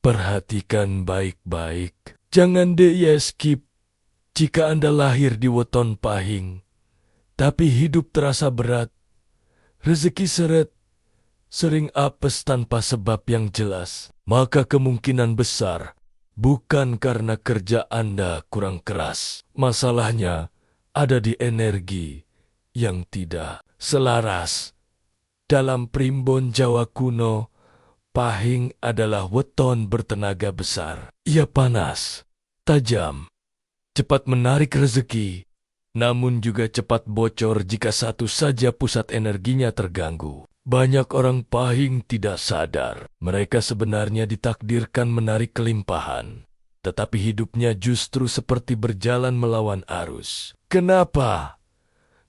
Perhatikan baik-baik. Jangan skip jika Anda lahir di weton pahing, tapi hidup terasa berat, rezeki seret, sering apes tanpa sebab yang jelas, maka kemungkinan besar bukan karena kerja Anda kurang keras. Masalahnya ada di energi yang tidak selaras. Dalam primbon Jawa kuno, pahing adalah weton bertenaga besar. Ia panas, tajam, cepat menarik rezeki, namun juga cepat bocor jika satu saja pusat energinya terganggu. Banyak orang pahing tidak sadar mereka sebenarnya ditakdirkan menarik kelimpahan, tetapi hidupnya justru seperti berjalan melawan arus. Kenapa?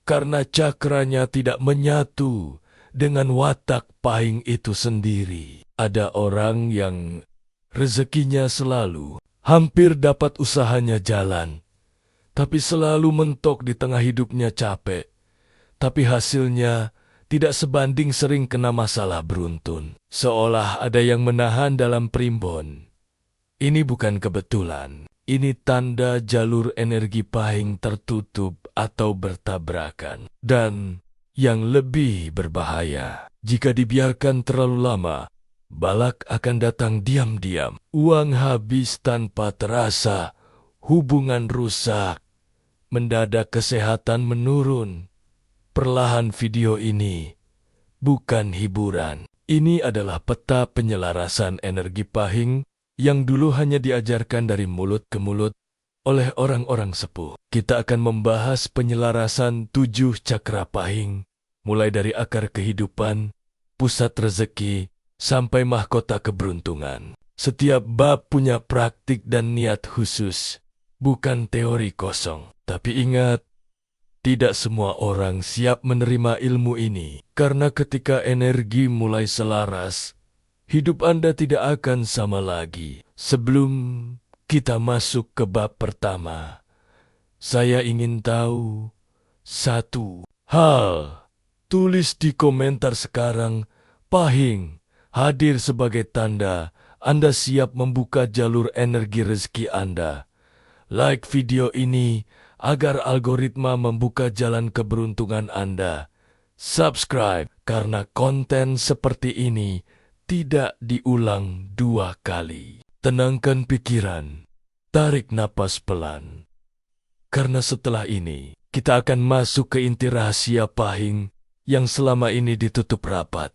Karena cakranya tidak menyatu dengan watak pahing itu sendiri. Ada orang yang rezekinya selalu hampir dapat usahanya jalan, tapi selalu mentok di tengah hidupnya capek, tapi hasilnya tidak sebanding sering kena masalah beruntun. Seolah ada yang menahan dalam primbon. Ini bukan kebetulan. Ini tanda jalur energi pahing tertutup atau bertabrakan. Dan yang lebih berbahaya, jika dibiarkan terlalu lama, balak akan datang diam-diam. Uang habis tanpa terasa, hubungan rusak, mendadak kesehatan menurun. Perlahan video ini bukan hiburan. Ini adalah peta penyelarasan energi pahing yang dulu hanya diajarkan dari mulut ke mulut oleh orang-orang sepuh. Kita akan membahas penyelarasan 7 cakra pahing, mulai dari akar kehidupan, pusat rezeki, sampai mahkota keberuntungan. Setiap bab punya praktik dan niat khusus, bukan teori kosong. Tapi ingat, tidak semua orang siap menerima ilmu ini, karena ketika energi mulai selaras, hidup Anda tidak akan sama lagi. Sebelum kita masuk ke bab pertama, saya ingin tahu satu hal. Tulis di komentar sekarang, pahing hadir sebagai tanda Anda siap membuka jalur energi rezeki Anda. Like video ini agar algoritma membuka jalan keberuntungan Anda. Subscribe karena konten seperti ini tidak diulang 2 kali. Tenangkan pikiran, tarik napas pelan. Karena setelah ini, kita akan masuk ke inti rahasia pahing yang selama ini ditutup rapat.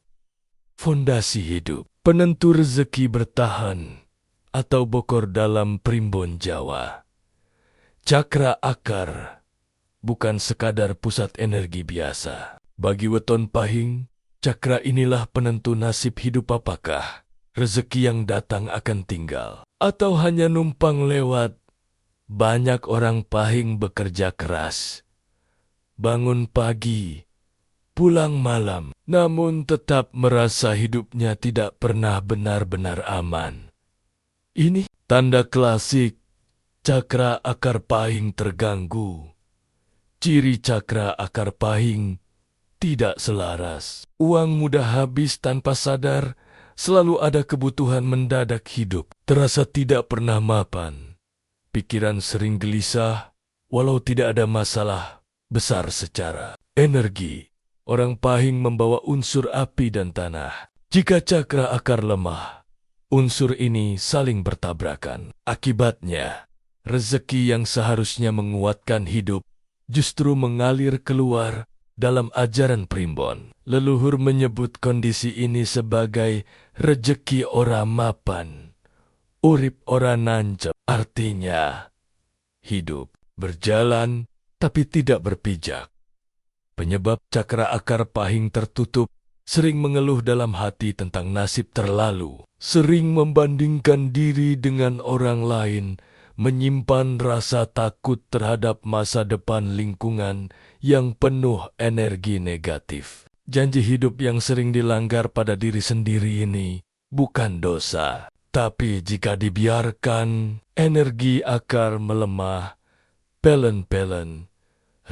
Fondasi hidup, penentu rezeki bertahan, atau bokor dalam primbon Jawa. Cakra akar bukan sekadar pusat energi biasa. Bagi weton pahing, cakra inilah penentu nasib hidup. Apakah rezeki yang datang akan tinggal atau hanya numpang lewat? Banyak orang pahing bekerja keras, bangun pagi, pulang malam, namun tetap merasa hidupnya tidak pernah benar-benar aman. Ini tanda klasik cakra akar pahing terganggu. Ciri cakra akar pahing tidak selaras. Uang mudah habis tanpa sadar, selalu ada kebutuhan mendadak hidup. Terasa tidak pernah mapan. Pikiran sering gelisah, walau tidak ada masalah besar secara energi. Orang pahing membawa unsur api dan tanah. Jika cakra akar lemah, unsur ini saling bertabrakan. Akibatnya, rezeki yang seharusnya menguatkan hidup justru mengalir keluar. Dalam ajaran primbon, leluhur menyebut kondisi ini sebagai rejeki ora mapan, urip ora nancep. Artinya, hidup berjalan tapi tidak berpijak. Penyebab cakra akar pahing tertutup sering mengeluh dalam hati tentang nasib terlalu, sering membandingkan diri dengan orang lain, menyimpan rasa takut terhadap masa depan, lingkungan yang penuh energi negatif. Janji hidup yang sering dilanggar pada diri sendiri ini bukan dosa, tapi jika dibiarkan energi akar melemah, pelen-pelen,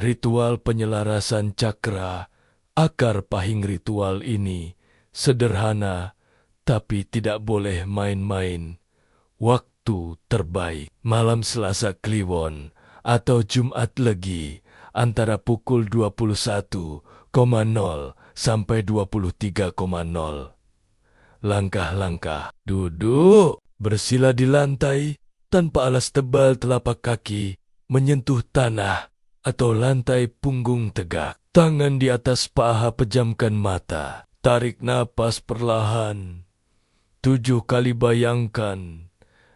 ritual penyelarasan cakra akar pahing. Ritual ini sederhana, tapi tidak boleh main-main. waktu terbaik, malam Selasa Kliwon atau Jumat Legi antara pukul 21.00 sampai 23.00. Langkah-langkah, duduk, bersila di lantai, tanpa alas tebal telapak kaki, menyentuh tanah atau lantai punggung tegak. Tangan di atas paha, pejamkan mata, tarik napas perlahan. 7 kali bayangkan,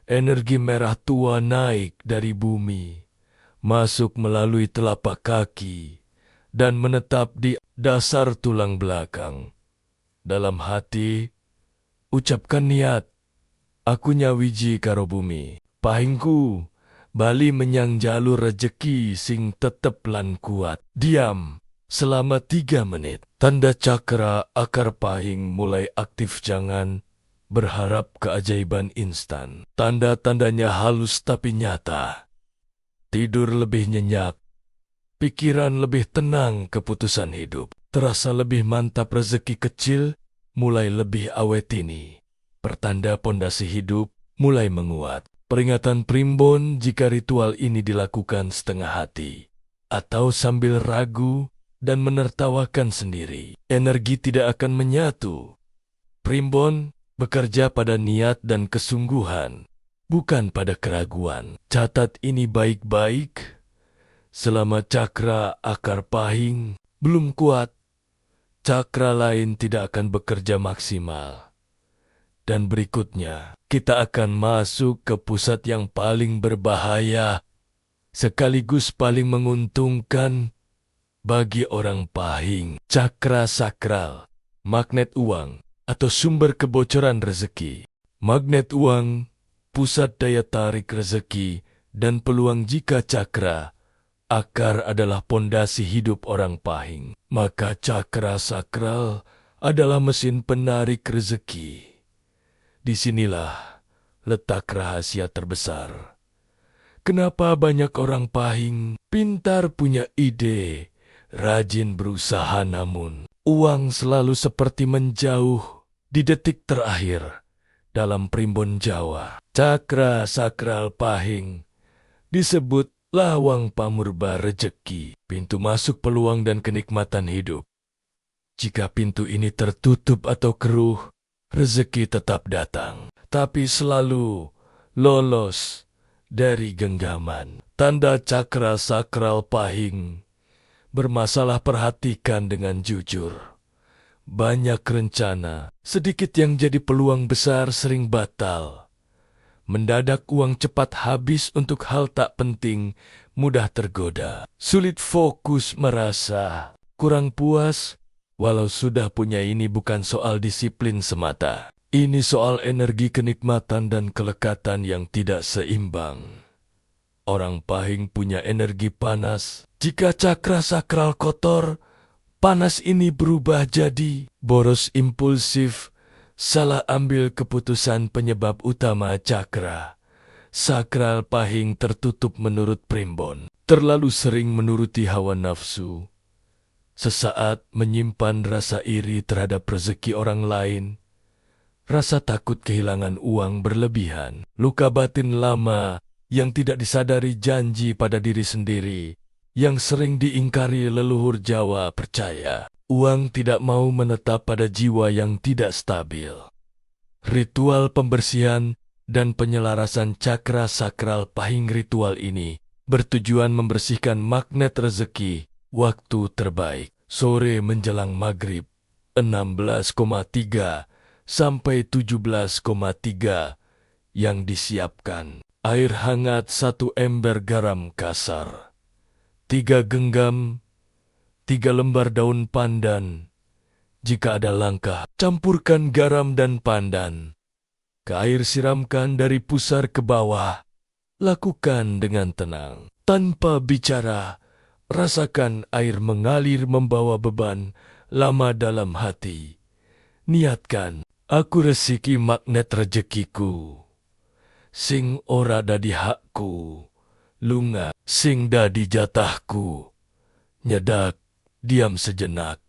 energi merah tua naik dari bumi, masuk melalui telapak kaki, dan menetap di dasar tulang belakang. Dalam hati, ucapkan niat, aku nyawiji karo bumi. Pahingku, bali menyang jalur rejeki sing tetep lan kuat. Diam selama 3 menit. Tanda cakra akar pahing mulai aktif, jangan berharap keajaiban instan. Tanda-tandanya halus tapi nyata. Tidur lebih nyenyak, pikiran lebih tenang, keputusan hidup terasa lebih mantap, rezeki kecil mulai lebih awet ini. Pertanda pondasi hidup mulai menguat. Peringatan primbon jika ritual ini dilakukan setengah hati atau sambil ragu dan menertawakan sendiri. Energi tidak akan menyatu. Primbon bekerja pada niat dan kesungguhan, bukan pada keraguan. Catat ini baik-baik. Selama cakra akar pahing belum kuat, cakra lain tidak akan bekerja maksimal. Dan berikutnya, kita akan masuk ke pusat yang paling berbahaya, sekaligus paling menguntungkan bagi orang pahing. Cakra sakral, magnet uang atau sumber kebocoran rezeki. Magnet uang, pusat daya tarik rezeki dan peluang. Jika cakra akar adalah pondasi hidup orang pahing, maka cakra sakral adalah mesin penarik rezeki. Disinilah letak rahasia terbesar. Kenapa banyak orang pahing pintar, punya ide, rajin berusaha, namun uang selalu seperti menjauh di detik terakhir? Dalam primbon Jawa, cakra sakral pahing disebut lawang pamurba rejeki, pintu masuk peluang dan kenikmatan hidup. Jika pintu ini tertutup atau keruh, rezeki tetap datang, tapi selalu lolos dari genggaman. Tanda cakra sakral pahing bermasalah, perhatikan dengan jujur. Banyak rencana, sedikit yang jadi peluang besar sering batal. Mendadak uang cepat habis untuk hal tak penting, mudah tergoda. Sulit fokus, merasa kurang puas. Walau sudah punya, ini bukan soal disiplin semata. Ini soal energi, kenikmatan, dan kelekatan yang tidak seimbang. Orang pahing punya energi panas. Jika cakra sakral kotor, panas ini berubah jadi boros, impulsif, salah ambil keputusan. Penyebab utama cakra sakral pahing tertutup menurut primbon: terlalu sering menuruti hawa nafsu, sesaat menyimpan rasa iri terhadap rezeki orang lain, rasa takut kehilangan uang berlebihan, luka batin lama yang tidak disadari, janji pada diri sendiri yang sering diingkari. Leluhur Jawa percaya uang tidak mau menetap pada jiwa yang tidak stabil. Ritual pembersihan dan penyelarasan cakra sakral pahing. Ritual ini bertujuan membersihkan magnet rezeki. Waktu terbaik, sore menjelang maghrib, 16,3 sampai 17,3 yang disiapkan. Air hangat 1 ember, garam kasar 3 genggam, 3 lembar daun pandan. Jika ada langka, campurkan garam dan pandan ke air, siramkan dari pusar ke bawah. Lakukan dengan tenang, tanpa bicara. Rasakan air mengalir membawa beban lama dalam hati. Niatkan, aku resiki magnet rejekiku, sing ora dadi hakku, lunga sing dadi jatahku. Nyedak, diam sejenak,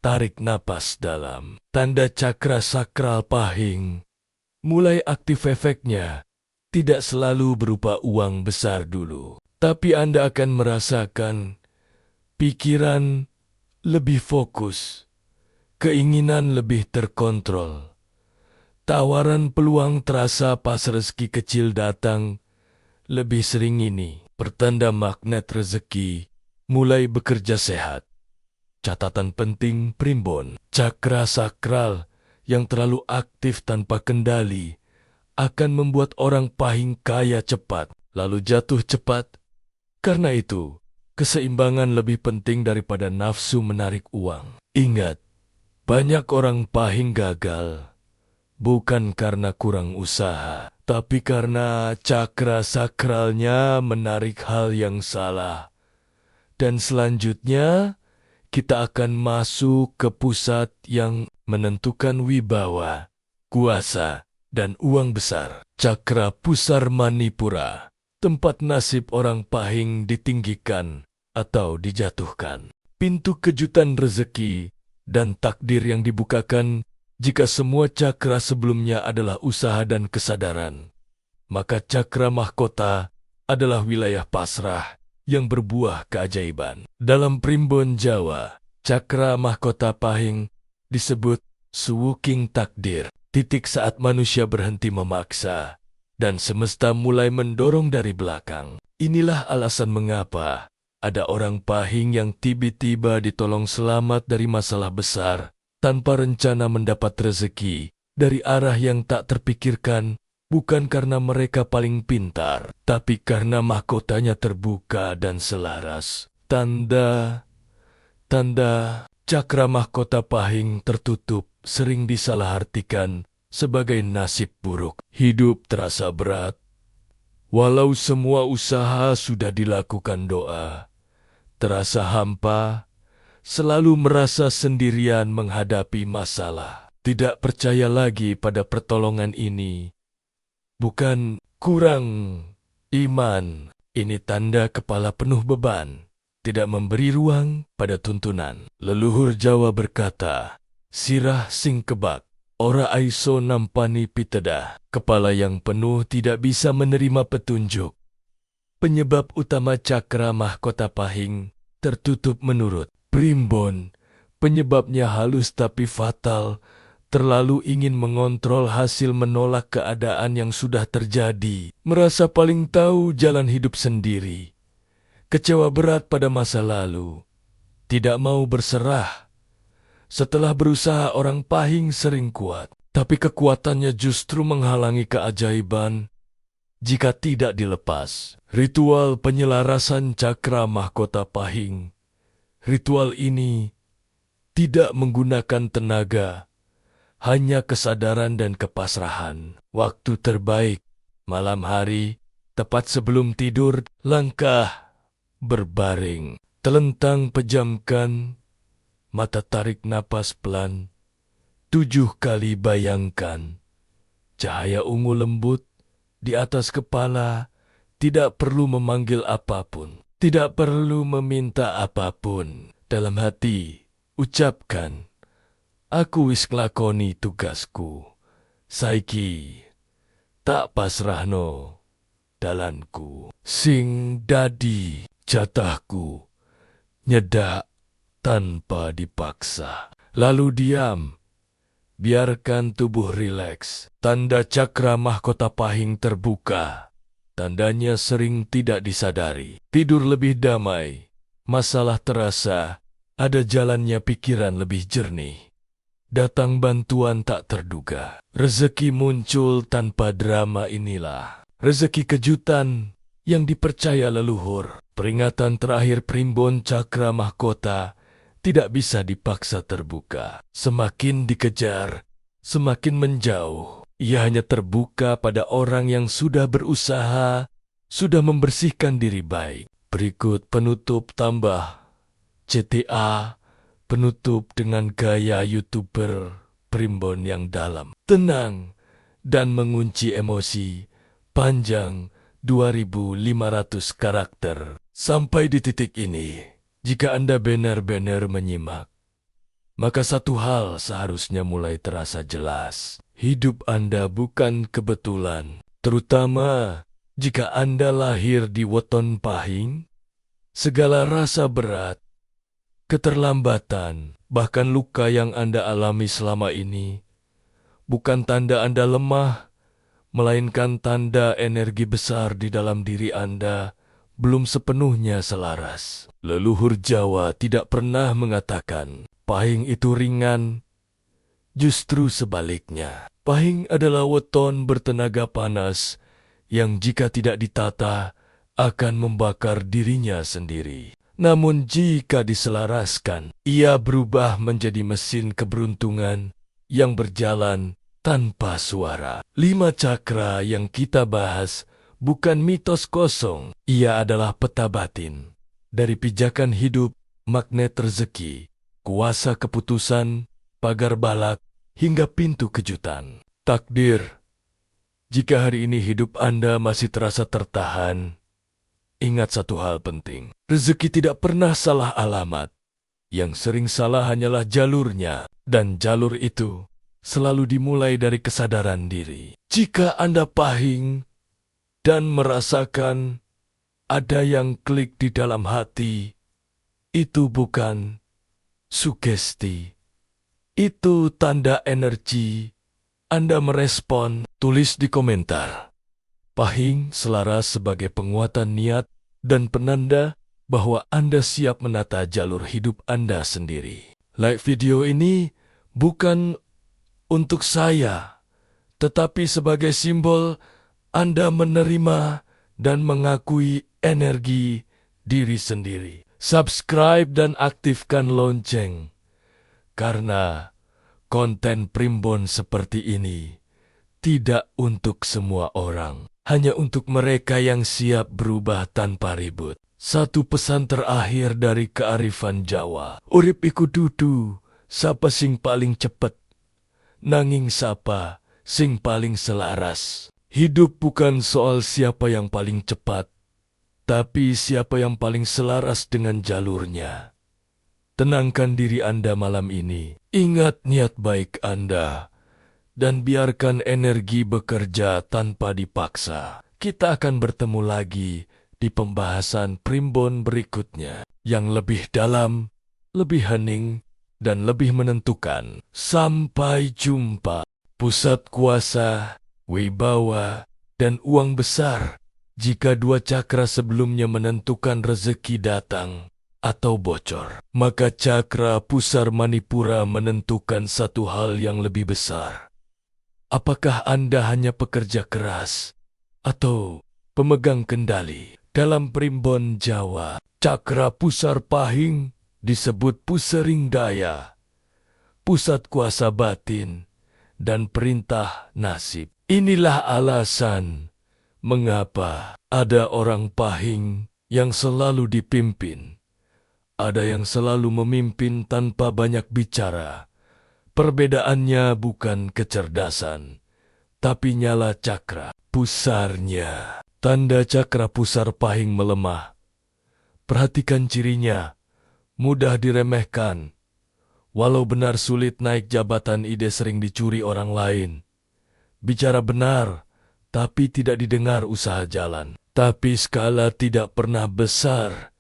tarik napas dalam. Tanda cakra sakral pahing mulai aktif efeknya tidak selalu berupa uang besar dulu. Tapi Anda akan merasakan pikiran lebih fokus, keinginan lebih terkontrol. Tawaran peluang terasa pas rezeki kecil datang. Lebih sering ini, pertanda magnet rezeki mulai bekerja sehat. Catatan penting primbon, cakra sakral yang terlalu aktif tanpa kendali akan membuat orang pahing kaya cepat, lalu jatuh cepat. Karena itu, keseimbangan lebih penting daripada nafsu menarik uang. Ingat, banyak orang pahing gagal bukan karena kurang usaha, tapi karena cakra sakralnya menarik hal yang salah. Dan selanjutnya, kita akan masuk ke pusat yang menentukan wibawa, kuasa, dan uang besar. Cakra pusar Manipura, tempat nasib orang pahing ditinggikan atau dijatuhkan. Pintu kejutan rezeki dan takdir yang dibukakan jika semua cakra sebelumnya adalah usaha dan kesadaran. Maka cakra mahkota adalah wilayah pasrah yang berbuah keajaiban. Dalam primbon Jawa, cakra mahkota pahing disebut suwuking takdir. Titik saat manusia berhenti memaksa dan semesta mulai mendorong dari belakang. Inilah alasan mengapa ada orang pahing yang tiba-tiba ditolong selamat dari masalah besar tanpa rencana mendapat rezeki dari arah yang tak terpikirkan, bukan karena mereka paling pintar, tapi karena mahkotanya terbuka dan selaras. Tanda cakra mahkota pahing tertutup sering disalahartikan sebagai nasib buruk. Hidup terasa berat, walau semua usaha sudah dilakukan doa. Terasa hampa, selalu merasa sendirian menghadapi masalah. Tidak percaya lagi pada pertolongan ini. Bukan kurang iman, ini tanda kepala penuh beban. Tidak memberi ruang pada tuntunan. Leluhur Jawa berkata, sirah sing kebak, ora aiso nampani pitedah. Kepala yang penuh tidak bisa menerima petunjuk. Penyebab utama cakra mahkota pahing tertutup menurut primbon, penyebabnya halus tapi fatal, terlalu ingin mengontrol hasil menolak keadaan yang sudah terjadi, merasa paling tahu jalan hidup sendiri, kecewa berat pada masa lalu, tidak mau berserah. Setelah berusaha orang pahing sering kuat, tapi kekuatannya justru menghalangi keajaiban jika tidak dilepas. Ritual penyelarasan cakra mahkota pahing. Ritual ini tidak menggunakan tenaga, hanya kesadaran dan kepasrahan. Waktu terbaik, malam hari, tepat sebelum tidur, langkah, berbaring, telentang pejamkan, mata tarik napas pelan, 7 kali bayangkan. Cahaya ungu lembut di atas kepala, tidak perlu memanggil apapun. Tidak perlu meminta apapun. Dalam hati, ucapkan, aku wis nglakoni tugasku. Saiki, tak pasrahno dalanku. Sing dadi jatahku, nyedak tanpa dipaksa. Lalu diam, biarkan tubuh rileks. Tanda cakra mahkota pahing terbuka. Tandanya sering tidak disadari. Tidur lebih damai, masalah terasa, ada jalannya pikiran lebih jernih. Datang bantuan tak terduga. Rezeki muncul tanpa drama inilah. Rezeki kejutan yang dipercaya leluhur. Peringatan terakhir primbon cakra mahkota tidak bisa dipaksa terbuka. Semakin dikejar, semakin menjauh. Ia hanya terbuka pada orang yang sudah berusaha, sudah membersihkan diri baik. Berikut penutup tambah CTA, penutup dengan gaya YouTuber primbon yang dalam, tenang, dan mengunci emosi, panjang 2.500 karakter. Sampai di titik ini, jika Anda benar-benar menyimak, maka satu hal seharusnya mulai terasa jelas. Hidup Anda bukan kebetulan, terutama jika Anda lahir di weton pahing. Segala rasa berat, keterlambatan, bahkan luka yang Anda alami selama ini bukan tanda Anda lemah, melainkan tanda energi besar di dalam diri Anda belum sepenuhnya selaras. Leluhur Jawa tidak pernah mengatakan pahing itu ringan, justru sebaliknya. Pahing adalah weton bertenaga panas yang jika tidak ditata akan membakar dirinya sendiri. Namun jika diselaraskan, ia berubah menjadi mesin keberuntungan yang berjalan tanpa suara. 5 cakra yang kita bahas bukan mitos kosong, ia adalah peta batin. Dari pijakan hidup, magnet rezeki, kuasa keputusan, pagar balak, hingga pintu kejutan. Takdir. Jika hari ini hidup Anda masih terasa tertahan, ingat satu hal penting. Rezeki tidak pernah salah alamat. Yang sering salah hanyalah jalurnya, dan jalur itu selalu dimulai dari kesadaran diri. Jika Anda pahing dan merasakan ada yang klik di dalam hati, itu bukan sugesti. Itu tanda energi Anda merespon. Tulis di komentar. Pahing selaras sebagai penguatan niat dan penanda bahwa Anda siap menata jalur hidup Anda sendiri. Like video ini bukan untuk saya, tetapi sebagai simbol Anda menerima dan mengakui energi diri sendiri. Subscribe dan aktifkan lonceng. Karena konten primbon seperti ini tidak untuk semua orang, hanya untuk mereka yang siap berubah tanpa ribut. Satu pesan terakhir dari kearifan Jawa. Urip iku dudu, sapa sing paling cepet, nanging sapa sing paling selaras. Hidup bukan soal siapa yang paling cepat, tapi siapa yang paling selaras dengan jalurnya. Tenangkan diri Anda malam ini. Ingat niat baik Anda. Dan biarkan energi bekerja tanpa dipaksa. Kita akan bertemu lagi di pembahasan primbon berikutnya. Yang lebih dalam, lebih hening, dan lebih menentukan. Sampai jumpa. Pusat kuasa, wibawa, dan uang besar. Jika 2 cakra sebelumnya menentukan rezeki datang atau bocor, maka cakra pusar Manipura menentukan satu hal yang lebih besar. Apakah Anda hanya pekerja keras atau pemegang kendali? Dalam primbon Jawa, cakra pusar pahing disebut pusering daya, pusat kuasa batin, dan perintah nasib. Inilah alasan mengapa ada orang pahing yang selalu dipimpin. Ada yang selalu memimpin tanpa banyak bicara. Perbedaannya bukan kecerdasan, tapi nyala cakra pusarnya. Tanda cakra pusar pahing melemah. Perhatikan cirinya, mudah diremehkan. Walau benar sulit naik jabatan, ide sering dicuri orang lain. Bicara benar, tapi tidak didengar, usaha jalan. Tapi skala tidak pernah besar.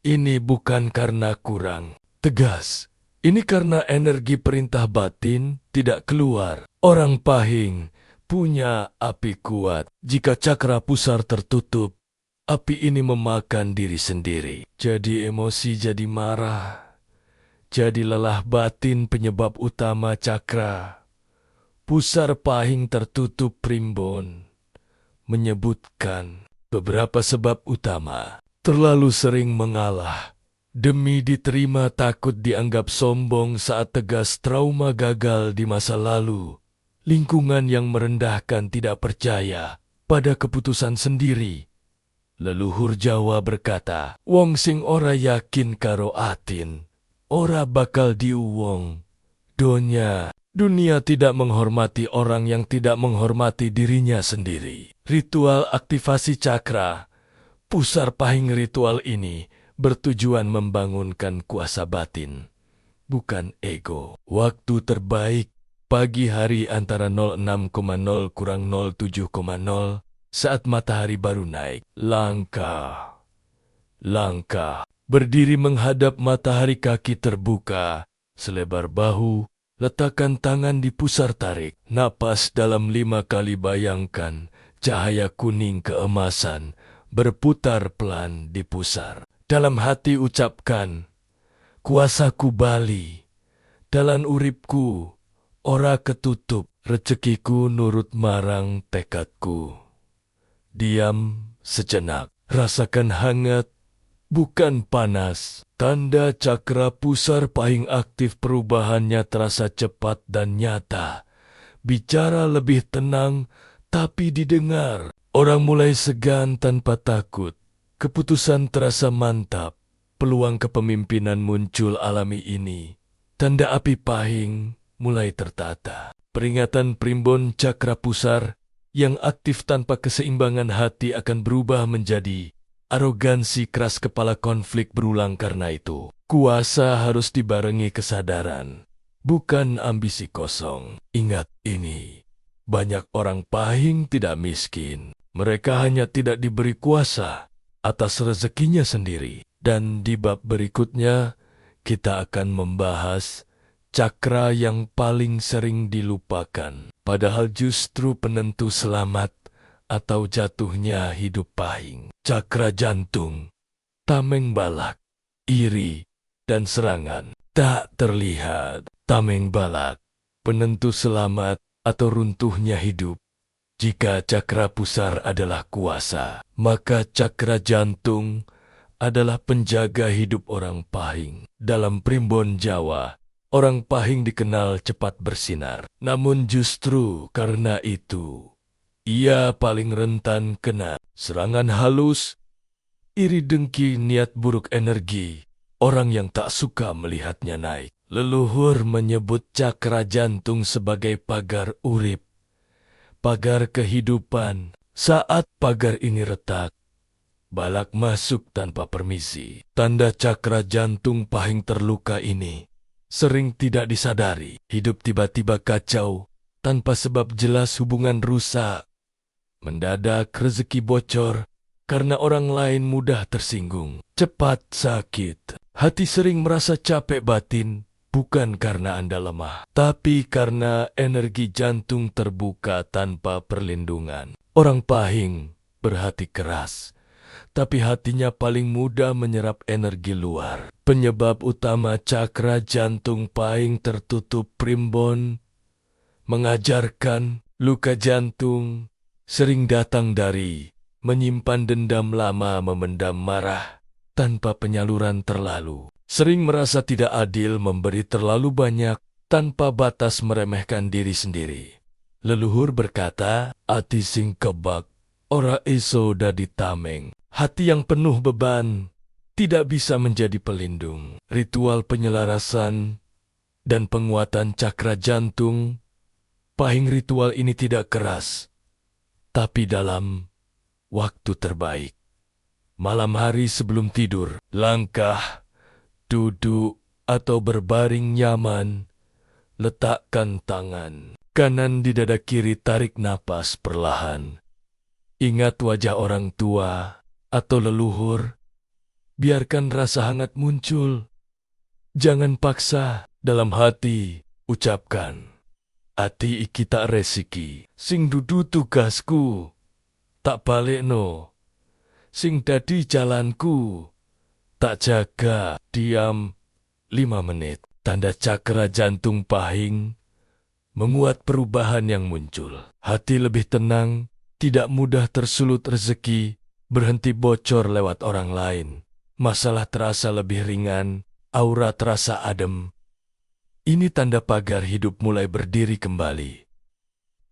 Ini bukan karena kurang tegas. Ini karena energi perintah batin tidak keluar. Orang pahing punya api kuat. Jika cakra pusar tertutup, api ini memakan diri sendiri. Jadi emosi, jadi marah. Jadi lelah batin penyebab utama cakra. Pusar pahing tertutup primbon menyebutkan beberapa sebab utama. Terlalu sering mengalah. Demi diterima, takut dianggap sombong saat tegas, trauma gagal di masa lalu. Lingkungan yang merendahkan, tidak percaya pada keputusan sendiri. Leluhur Jawa berkata, wong sing ora yakin karo atin, ora bakal diuwong. Dunia tidak menghormati orang yang tidak menghormati dirinya sendiri. Ritual aktivasi cakra pusar pahing. Ritual ini bertujuan membangunkan kuasa batin, bukan ego. Waktu terbaik, pagi hari antara 06,0 kurang 07,0 saat matahari baru naik. Langkah. Berdiri menghadap matahari, kaki terbuka, selebar bahu, letakkan tangan di pusar, tarik napas dalam 5 kali, bayangkan cahaya kuning keemasan berputar pelan di pusar. Dalam hati ucapkan, kuasaku bali, dalan uripku, ora ketutup, rezekiku nurut marang tekadku. Diam sejenak, rasakan hangat, bukan panas. Tanda cakra pusar pahing aktif, perubahannya terasa cepat dan nyata. Bicara lebih tenang, tapi didengar. Orang mulai segan tanpa takut. Keputusan terasa mantap. Peluang kepemimpinan muncul alami ini. Tanda api pahing mulai tertata. Peringatan primbon cakra pusar yang aktif tanpa keseimbangan hati akan berubah menjadi arogansi, keras kepala, konflik berulang. Karena itu, kuasa harus dibarengi kesadaran, bukan ambisi kosong. Ingat ini, banyak orang pahing tidak miskin. Mereka hanya tidak diberi kuasa atas rezekinya sendiri. Dan di bab berikutnya, kita akan membahas cakra yang paling sering dilupakan, padahal justru penentu selamat atau jatuhnya hidup pahing. Cakra jantung, tameng balak, iri, dan serangan. Tak terlihat, tameng balak, penentu selamat atau runtuhnya hidup. Jika cakra pusar adalah kuasa, maka cakra jantung adalah penjaga hidup orang pahing. Dalam primbon Jawa, orang pahing dikenal cepat bersinar. Namun justru karena itu, ia paling rentan kena serangan halus, iri, dengki, niat buruk, energi. Orang yang tak suka melihatnya naik. Leluhur menyebut cakra jantung sebagai pagar urip, pagar kehidupan. Saat pagar ini retak, balak masuk tanpa permisi. Tanda cakra jantung pahing terluka ini sering tidak disadari. Hidup tiba-tiba kacau, tanpa sebab jelas, hubungan rusak, mendadak rezeki bocor, karena orang lain mudah tersinggung. Cepat sakit, hati sering merasa capek batin, bukan karena Anda lemah, tapi karena energi jantung terbuka tanpa perlindungan. Orang pahing berhati keras, tapi hatinya paling mudah menyerap energi luar. Penyebab utama cakra jantung pahing tertutup primbon mengajarkan luka jantung sering datang dari menyimpan dendam lama, memendam marah tanpa penyaluran terlalu. Sering merasa tidak adil, memberi terlalu banyak tanpa batas, meremehkan diri sendiri. Leluhur berkata, ati sing kebak, ora iso dadi tameng. Hati yang penuh beban tidak bisa menjadi pelindung. Ritual penyelarasan dan penguatan cakra jantung pahing, ritual ini tidak keras, tapi dalam waktu terbaik. Malam hari sebelum tidur, langkah, duduk, atau berbaring nyaman, letakkan tangan kanan di dada kiri, tarik napas perlahan. Ingat wajah orang tua atau leluhur, biarkan rasa hangat muncul. Jangan paksa. Dalam hati, ucapkan, ati iki tak resiki, sing dudu tugasku, tak balik no, sing dadi jalanku, tak jaga. Diam 5 menit. Tanda cakra jantung pahing menguat perubahan yang muncul. Hati lebih tenang, tidak mudah tersulut rezeki, berhenti bocor lewat orang lain. Masalah terasa lebih ringan, aura terasa adem. Ini tanda pagar hidup mulai berdiri kembali.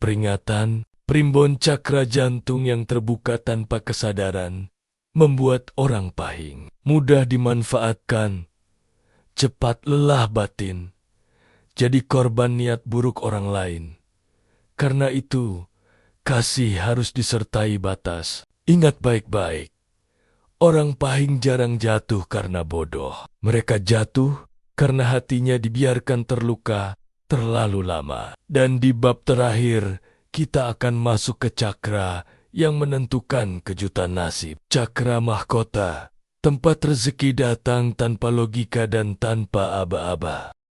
Peringatan, primbon cakra jantung yang terbuka tanpa kesadaran membuat orang pahing mudah dimanfaatkan, cepat lelah batin, jadi korban niat buruk orang lain. Karena itu, kasih harus disertai batas. Ingat baik-baik, orang pahing jarang jatuh karena bodoh. Mereka jatuh karena hatinya dibiarkan terluka terlalu lama. Dan di bab terakhir, kita akan masuk ke cakra yang menentukan kejutan nasib. Cakra mahkota, tempat rezeki datang tanpa logika dan tanpa aba-aba.